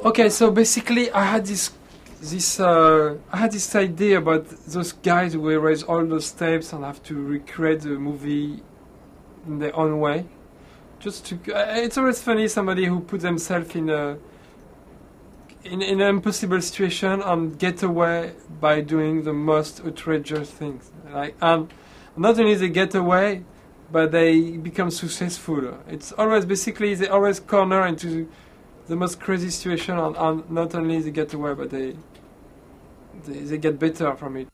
Okay, so basically, I had this idea about those guys who erase all those tapes and have to recreate the movie in their own way. Just to, it's always funny somebody who put themselves in an impossible situation and get away by doing the most outrageous things. Like, and not only they get away, but they become successful. It's always basically they always corner into the most crazy situation, and not only they get away, but they get better from it.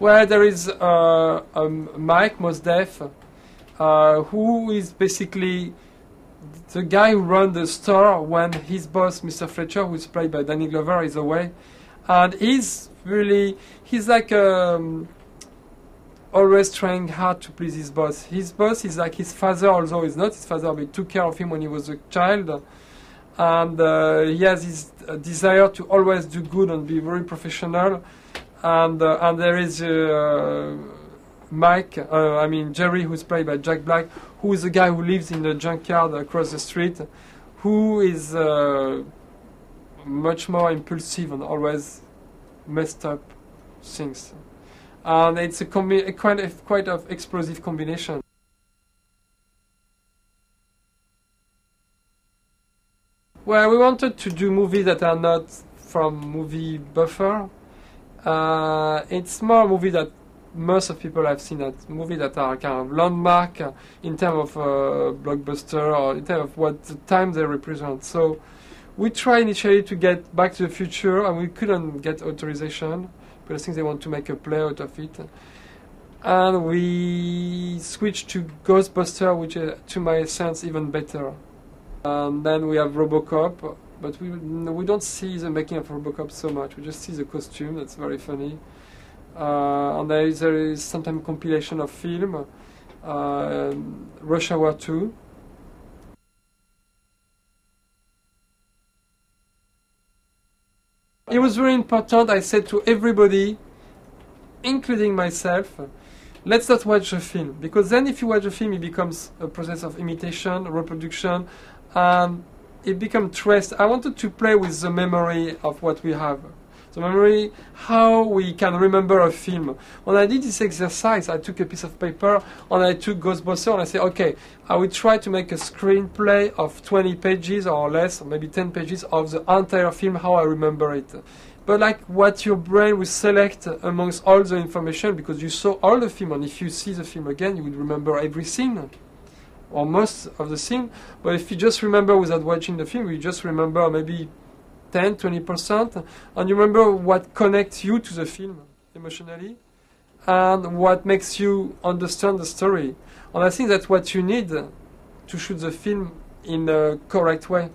Well, there is Mike, Mos Def, who is basically the guy who runs the store when his boss, Mr. Fletcher, who is played by Danny Glover, is away. And he's like always trying hard to please his boss. His boss is like his father, although he's not his father, but he took care of him when he was a child. And he has this desire to always do good and be very professional. And there is Jerry, who's played by Jack Black, who is a guy who lives in the junkyard across the street, who is much more impulsive and always messed up things. And it's a quite of explosive combination. Well, we wanted to do movies that are not from movie buffer. It's more a movie that most of people have seen, that movie that are kind of landmark in terms of blockbuster or in terms of what the time they represent. So we tried initially to get Back to the Future, and we couldn't get authorization, but I think they want to make a play out of it. And we switched to Ghostbuster, which is, to my sense, even better. And then we have RoboCop, but we don't see the making of RoboCop so much. We just see the costume. That's very funny. And there is sometimes compilation of film, Rush Hour 2. It was very important. I said to everybody, including myself, let's not watch the film, because then if you watch the film, it becomes a process of imitation, reproduction, and it becomes trust. I wanted to play with the memory of what we have. The memory, how we can remember a film. When I did this exercise, I took a piece of paper and I took Ghostbusters and I said, okay, I will try to make a screenplay of 20 pages or less, or maybe 10 pages of the entire film, how I remember it. But like what your brain will select amongst all the information, because you saw all the film, and if you see the film again, you will remember every scene, or most of the scene. But if you just remember without watching the film, you just remember maybe 10, 20%, and you remember what connects you to the film emotionally, and what makes you understand the story. And I think that's what you need to shoot the film in a correct way.